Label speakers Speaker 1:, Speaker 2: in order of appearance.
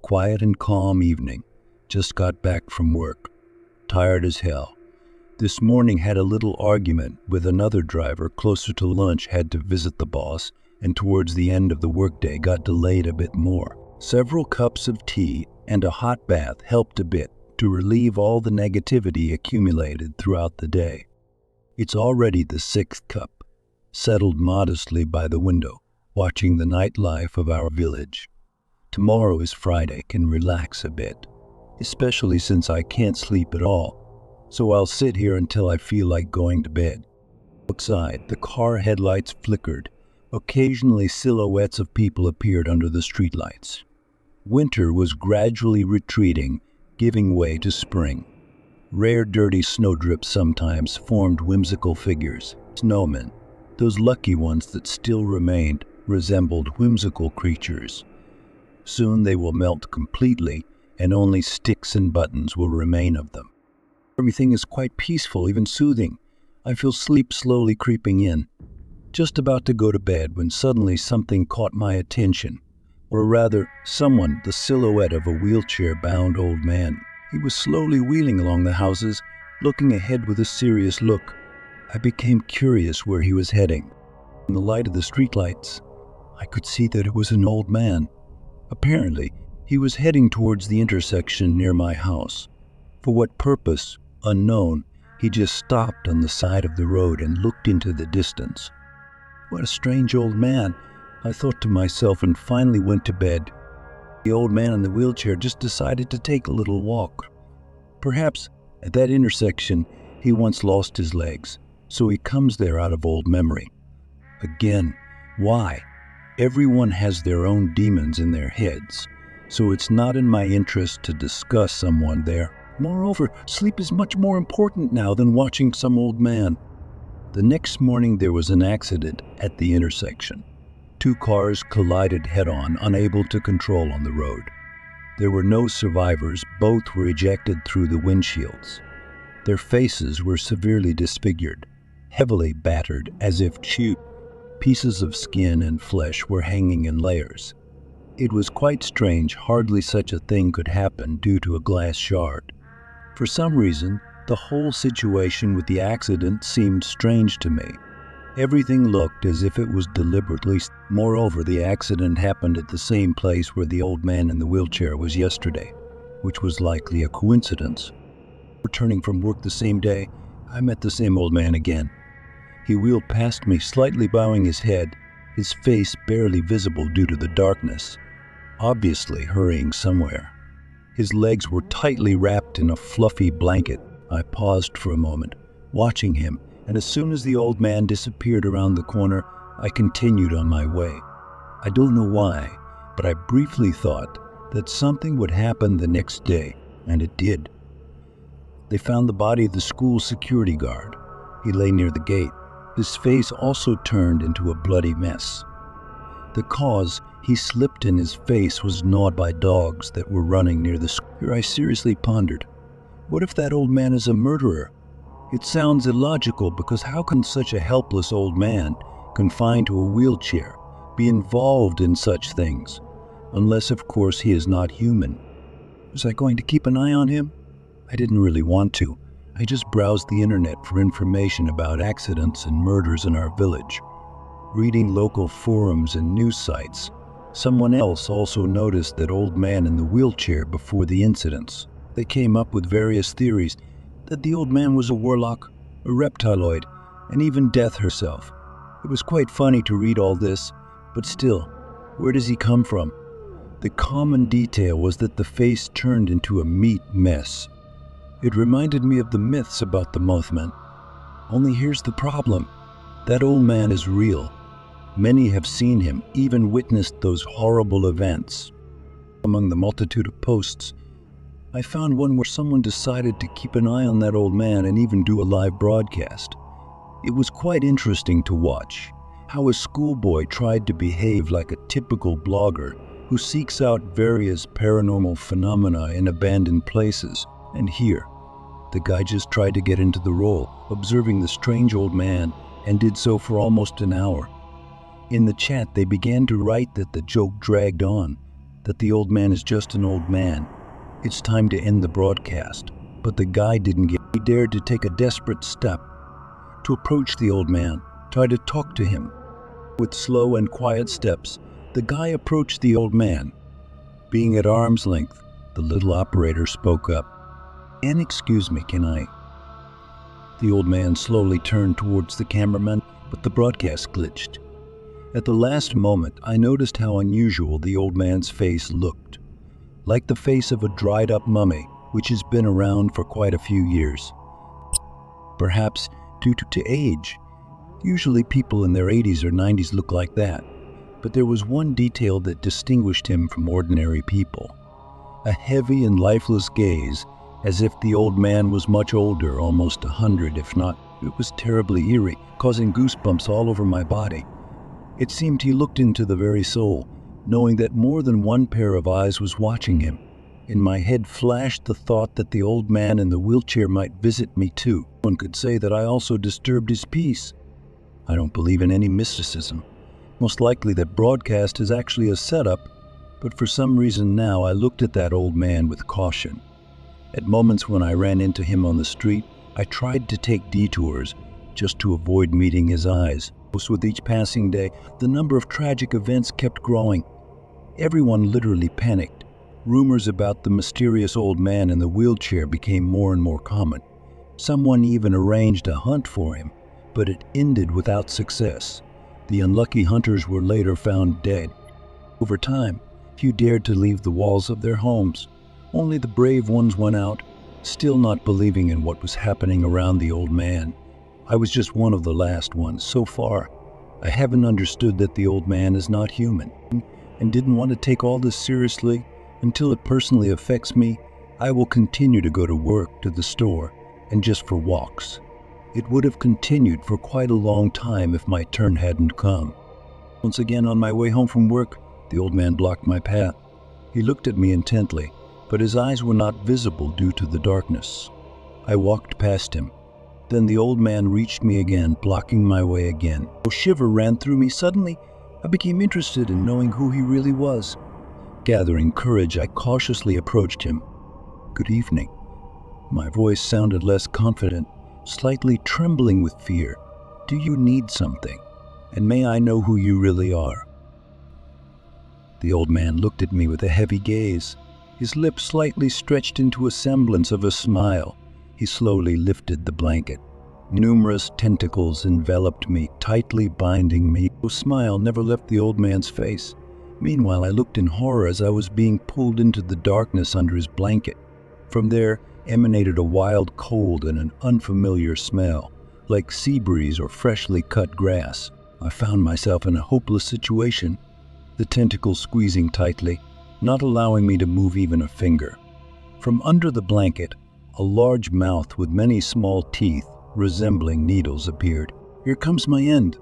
Speaker 1: quiet and calm evening. Just got back from work. Tired as hell. This morning had a little argument with another driver closer to lunch, had to visit the boss, and towards the end of the workday got delayed a bit more. Several cups of tea and a hot bath helped a bit to relieve all the negativity accumulated throughout the day. It's already the 6th cup, settled modestly by the window, watching the nightlife of our village. Tomorrow is Friday, can relax a bit, especially since I can't sleep at all, so I'll sit here until I feel like going to bed. Outside, the car headlights flickered. Occasionally silhouettes of people appeared under the streetlights. Winter was gradually retreating, giving way to spring. Rare dirty snowdrips sometimes formed whimsical figures. Snowmen, those lucky ones that still remained, resembled whimsical creatures. Soon they will melt completely, and only sticks and buttons will remain of them. Everything is quite peaceful, even soothing. I feel sleep slowly creeping in. Just about to go to bed when suddenly something caught my attention. Or rather, someone, the silhouette of a wheelchair-bound old man. He was slowly wheeling along the houses, looking ahead with a serious look. I became curious where he was heading. In the light of the streetlights, I could see that it was an old man. Apparently, he was heading towards the intersection near my house. For what purpose, unknown, he just stopped on the side of the road and looked into the distance. What a strange old man, I thought to myself, and finally went to bed. The old man in the wheelchair just decided to take a little walk. Perhaps at that intersection he once lost his legs, so he comes there out of old memory. Again, why? Everyone has their own demons in their heads, so it's not in my interest to discuss someone there. Moreover, sleep is much more important now than watching some old man. The next morning there was an accident at the intersection. 2 cars collided head-on, unable to control on the road. There were no survivors, both were ejected through the windshields. Their faces were severely disfigured, heavily battered as if chewed. Pieces of skin and flesh were hanging in layers. It was quite strange, hardly such a thing could happen due to a glass shard. For some reason, the whole situation with the accident seemed strange to me. Everything looked as if it was deliberately. Moreover, the accident happened at the same place where the old man in the wheelchair was yesterday, which was likely a coincidence. Returning from work the same day, I met the same old man again. He wheeled past me, slightly bowing his head, his face barely visible due to the darkness, obviously hurrying somewhere. His legs were tightly wrapped in a fluffy blanket. I paused for a moment, watching him, and as soon as the old man disappeared around the corner, I continued on my way. I don't know why, but I briefly thought that something would happen the next day, and it did. They found the body of the school security guard. He lay near the gate, his face also turned into a bloody mess. The cause he slipped in his face was gnawed by dogs that were running near the school. Here I seriously pondered, what if that old man is a murderer? It sounds illogical, because how can such a helpless old man, confined to a wheelchair, be involved in such things? Unless, of course, he is not human. Was I going to keep an eye on him? I didn't really want to. I just browsed the internet for information about accidents and murders in our village, reading local forums and news sites. Someone else also noticed that old man in the wheelchair before the incidents. They came up with various theories that the old man was a warlock, a reptiloid, and even Death herself. It was quite funny to read all this, but still, where does he come from? The common detail was that the face turned into a meat mess. It reminded me of the myths about the Mothman. Only here's the problem. That old man is real. Many have seen him, even witnessed those horrible events. Among the multitude of posts, I found one where someone decided to keep an eye on that old man and even do a live broadcast. It was quite interesting to watch how a schoolboy tried to behave like a typical blogger who seeks out various paranormal phenomena in abandoned places. And here, the guy just tried to get into the role, observing the strange old man, and did so for almost an hour. In the chat, they began to write that the joke dragged on, that the old man is just an old man. It's time to end the broadcast. But the guy didn't get. He dared to take a desperate step, to approach the old man, try to talk to him. With slow and quiet steps, the guy approached the old man. Being at arm's length, the little operator spoke up. "And excuse me, can I?" The old man slowly turned towards the cameraman, but the broadcast glitched. At the last moment, I noticed how unusual the old man's face looked, like the face of a dried-up mummy, which has been around for quite a few years. Perhaps due to age. Usually people in their 80s or 90s look like that. But there was one detail that distinguished him from ordinary people. A heavy and lifeless gaze, as if the old man was much older, almost 100 if not. It was terribly eerie, causing goosebumps all over my body. It seemed he looked into the very soul, knowing that more than one pair of eyes was watching him. In my head flashed the thought that the old man in the wheelchair might visit me too. One could say that I also disturbed his peace. I don't believe in any mysticism. Most likely that broadcast is actually a setup, but for some reason now I looked at that old man with caution. At moments when I ran into him on the street, I tried to take detours just to avoid meeting his eyes. With each passing day, the number of tragic events kept growing. Everyone literally panicked. Rumors about the mysterious old man in the wheelchair became more and more common. Someone even arranged a hunt for him, but it ended without success. The unlucky hunters were later found dead. Over time, few dared to leave the walls of their homes. Only the brave ones went out, still not believing in what was happening around the old man. I was just one of the last ones. So far, I haven't understood that the old man is not human, and didn't want to take all this seriously. Until it personally affects me, I will continue to go to work, to the store, and just for walks. It would have continued for quite a long time if my turn hadn't come. Once again, on my way home from work, the old man blocked my path. He looked at me intently, but his eyes were not visible due to the darkness. I walked past him. Then the old man reached me again, blocking my way again. A shiver ran through me. Suddenly, I became interested in knowing who he really was. Gathering courage, I cautiously approached him. "Good evening." My voice sounded less confident, slightly trembling with fear. "Do you need something? And may I know who you really are?" The old man looked at me with a heavy gaze. His lips slightly stretched into a semblance of a smile. He slowly lifted the blanket. Numerous tentacles enveloped me, tightly binding me. The smile never left the old man's face. Meanwhile, I looked in horror as I was being pulled into the darkness under his blanket. From there emanated a wild cold and an unfamiliar smell, like sea breeze or freshly cut grass. I found myself in a hopeless situation, the tentacles squeezing tightly, not allowing me to move even a finger. From under the blanket, a large mouth with many small teeth resembling needles appeared. "Here comes my end,"